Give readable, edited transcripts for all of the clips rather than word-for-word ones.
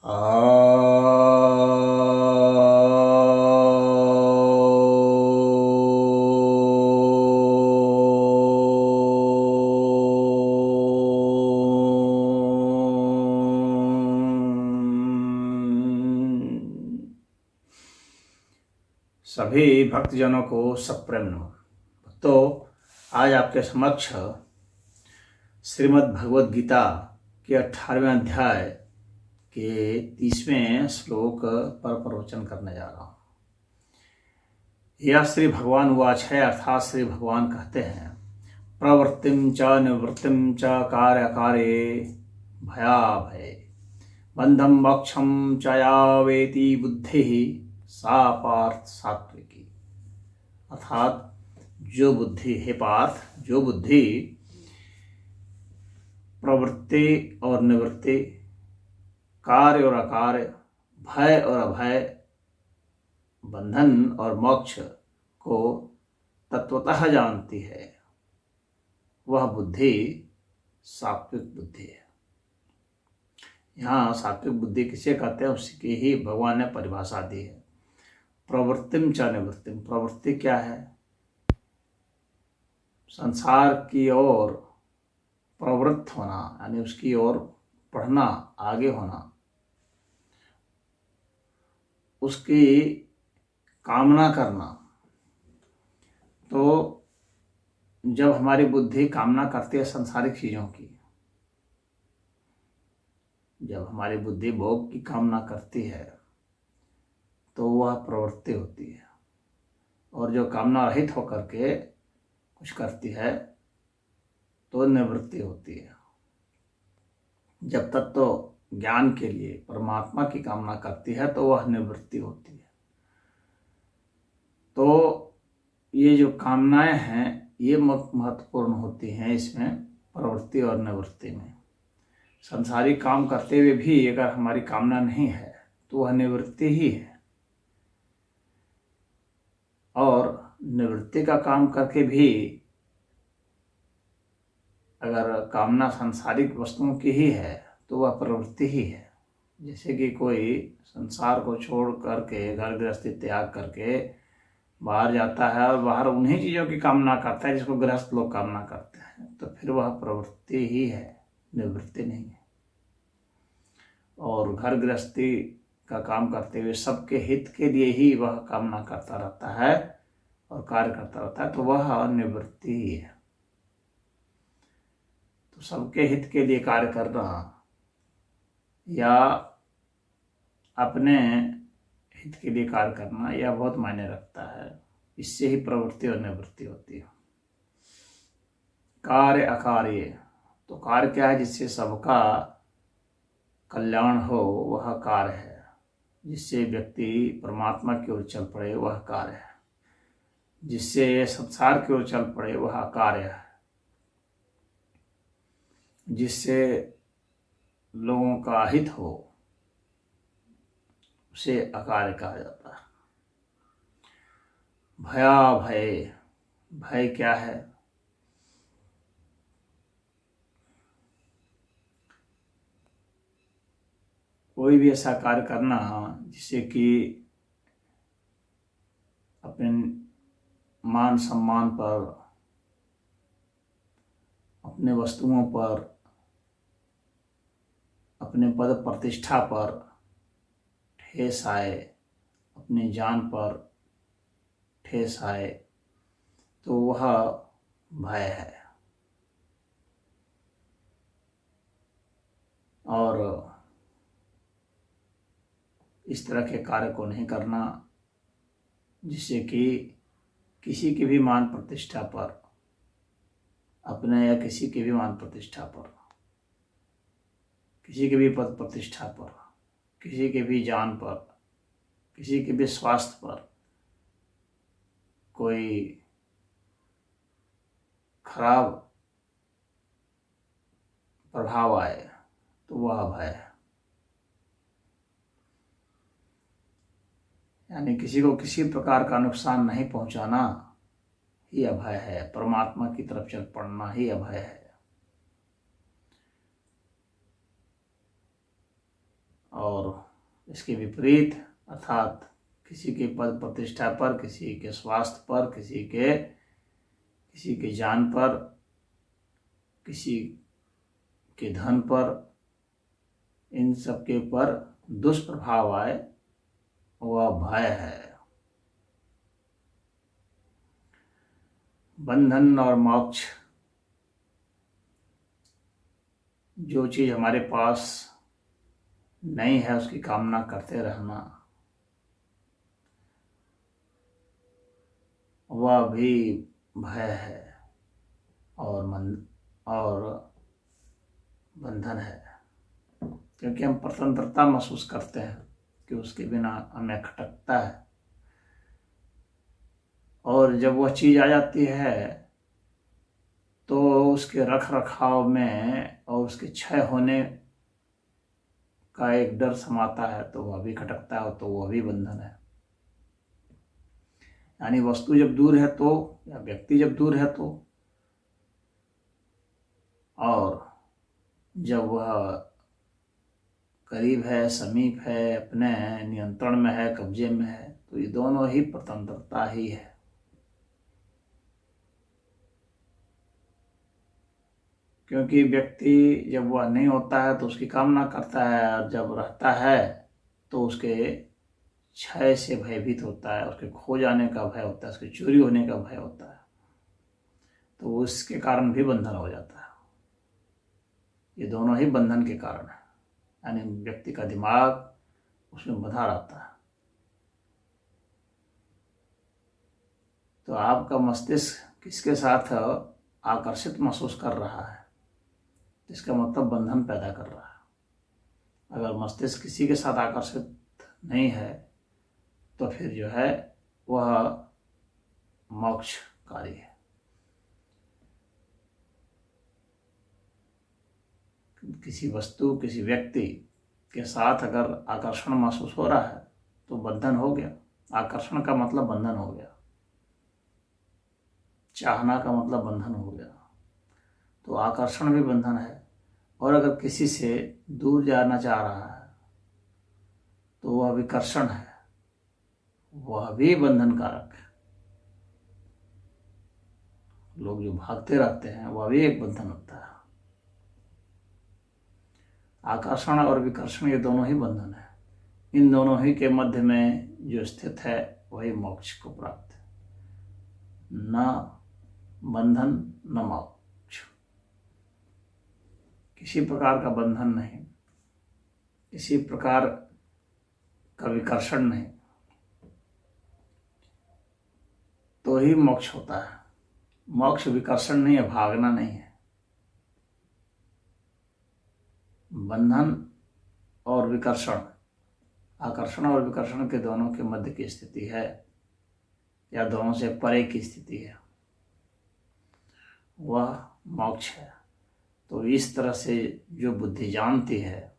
आ सभी भक्तजनों को सप्रेम नमः। तो आज आपके समक्ष श्रीमद् भगवद गीता के 18वें अध्याय के 30वें श्लोक पर प्रवचन करने जा रहा हूँ। यह श्री भगवान उवाच है, अर्थात श्री भगवान कहते हैं, प्रवृत्तिं च निवृत्तिं च कार्याकार्ये भयाभये बंधं मोक्षं च या वेति बुद्धिः सा पार्थ सात्विकी। अर्थात जो बुद्धि, हे पार्थ, जो बुद्धि प्रवृत्ति और निवृत्ति, कार्य और अकार्य, भय और अभय, बंधन और मोक्ष को तत्वतः जानती है, वह बुद्धि सात्विक बुद्धि है। यहाँ सात्विक बुद्धि किसे कहते हैं, उसकी ही भगवान ने परिभाषा दी है। प्रवृत्तिम च निवृत्तिम। प्रवृत्ति क्या है? संसार की ओर प्रवृत्त होना, यानी उसकी ओर पढ़ना, आगे होना, उसकी कामना करना। तो जब हमारी बुद्धि कामना करती है संसारिक चीज़ों की, जब हमारी बुद्धि भोग की कामना करती है तो वह प्रवृत्ति होती है, और जो कामना रहित होकर के कुछ करती है तो निवृत्ति होती है। जब तक तो ज्ञान के लिए परमात्मा की कामना करती है तो वह निवृत्ति होती है। तो ये जो कामनाएं हैं ये महत्वपूर्ण होती हैं इसमें, प्रवृत्ति और निवृत्ति में। संसारिक काम करते हुए भी अगर हमारी कामना नहीं है तो वह निवृत्ति ही है, और निवृत्ति का काम करके भी अगर कामना सांसारिक वस्तुओं की ही है तो वह प्रवृत्ति ही है। जैसे कि कोई संसार को छोड़ करके, घर गृहस्थी त्याग करके बाहर जाता है और बाहर उन्हीं चीज़ों की कामना करता है जिसको गृहस्थ लोग कामना करते हैं, तो फिर वह प्रवृत्ति ही है, निवृत्ति नहीं है। और घर गृहस्थी का काम करते हुए सबके हित के लिए ही वह कामना करता रहता है और कार्य करता रहता है, तो वह निवृत्ति ही है। तो सबके हित के लिए कार्य करना या अपने हित के लिए कार्य करना यह बहुत मायने रखता है। इससे ही प्रवृत्ति और निवृत्ति होती है। कार्य अकार्य, तो कार्य क्या है? जिससे सबका कल्याण हो वह कार्य है, जिससे व्यक्ति परमात्मा की ओर चल पड़े वह कार्य है, जिससे संसार की ओर चल पड़े वह कार्य है, जिससे लोगों का हित हो उसे अकार्य कहा जाता है। भयाभय, भय क्या है? कोई भी ऐसा कार्य करना जिससे कि अपने मान सम्मान पर, अपने वस्तुओं पर, अपने पद प्रतिष्ठा पर ठेस आए, अपनी जान पर ठेस आए, तो वह भय है। और इस तरह के कार्य को नहीं करना जिससे कि किसी की भी मान प्रतिष्ठा पर, अपने या किसी की भी मान प्रतिष्ठा पर, किसी के भी पद प्रतिष्ठा पर, किसी के भी जान पर, किसी के भी स्वास्थ्य पर कोई खराब प्रभाव आए तो वह भय है। यानी किसी को किसी प्रकार का नुकसान नहीं पहुंचाना ही अभय है, परमात्मा की तरफ चल पड़ना ही अभय है। और इसके विपरीत अर्थात किसी के पद प्रतिष्ठा पर, किसी के स्वास्थ्य पर, किसी के जान पर, किसी के धन पर, इन सब के पर दुष्प्रभाव आए, वह भय है। बंधन और मोक्ष, जो चीज़ हमारे पास नहीं है उसकी कामना करते रहना, वह भी भय है और बंधन है। क्योंकि हम स्वतंत्रता महसूस करते हैं कि उसके बिना हमें खटकता है, और जब वह चीज़ आ जाती है तो उसके रख रखाव में और उसके क्षय होने का एक डर समाता है, तो वह भी खटकता है, तो वह भी बंधन है। यानी वस्तु जब दूर है तो, या व्यक्ति जब दूर है तो, और जब वह करीब है, समीप है, अपने नियंत्रण में है, कब्जे में है, तो ये दोनों ही स्वतंत्रता ही है। क्योंकि व्यक्ति जब वह नहीं होता है तो उसकी कामना करता है, और जब रहता है तो उसके क्षय से भयभीत होता है, उसके खो जाने का भय होता है, उसके चोरी होने का भय होता है, तो उसके कारण भी बंधन हो जाता है। ये दोनों ही बंधन के कारण है। यानी व्यक्ति का दिमाग उसमें बंधा रहता है। तो आपका मस्तिष्क किसके साथ आकर्षित महसूस कर रहा है, इसका मतलब बंधन पैदा कर रहा है। अगर मस्तिष्क किसी के साथ आकर्षित नहीं है तो फिर जो है वह मोक्षकारी है। किसी वस्तु, किसी व्यक्ति के साथ अगर आकर्षण महसूस हो रहा है तो बंधन हो गया। आकर्षण का मतलब बंधन हो गया, चाहना का मतलब बंधन हो गया, तो आकर्षण भी बंधन है। और अगर किसी से दूर जाना चाह रहा है तो वह विकर्षण है, वह भी बंधन कारक है। लोग जो भागते रहते हैं वह भी एक बंधन होता है। आकर्षण और विकर्षण ये दोनों ही बंधन है। इन दोनों ही के मध्य में जो स्थित है वही मोक्ष को प्राप्त है। न बंधन न मोक्ष, किसी प्रकार का बंधन नहीं, किसी प्रकार का विकर्षण नहीं, तो ही मोक्ष होता है। मोक्ष विकर्षण नहीं है, भागना नहीं है। बंधन और विकर्षण, आकर्षण और विकर्षण के दोनों के मध्य की स्थिति है, या दोनों से परे की स्थिति है, वह मोक्ष है। तो इस तरह से जो बुद्धि जानती है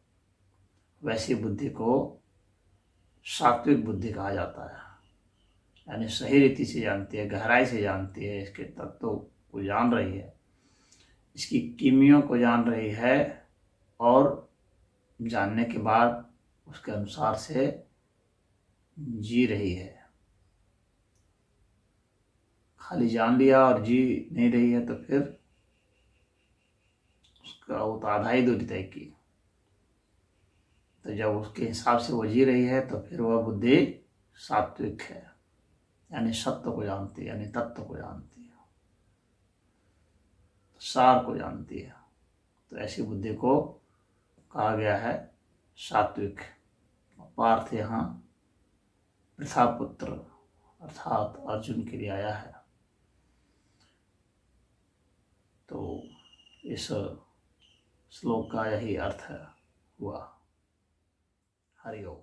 वैसी बुद्धि को सात्विक बुद्धि कहा जाता है। यानी सही रीति से जानती है, गहराई से जानती है, इसके तत्वों को जान रही है, इसकी कीमियों को जान रही है, और जानने के बाद उसके अनुसार से जी रही है। खाली जान लिया और जी नहीं रही है तो फिर उसका वो तो आधा ही दूरी तय की। तो जब उसके हिसाब से वो जी रही है तो फिर वह बुद्धि सात्विक है, यानी सत्य को जानती है, यानी तत्व को जानती है, सार को जानती है। तो ऐसी बुद्धि को कहा गया है सात्विक। पार्थ यहाँ पृथापुत्र अर्थात अर्जुन के लिए आया है। तो इस श्लोक का यही अर्थ हुआ। हरि ओम।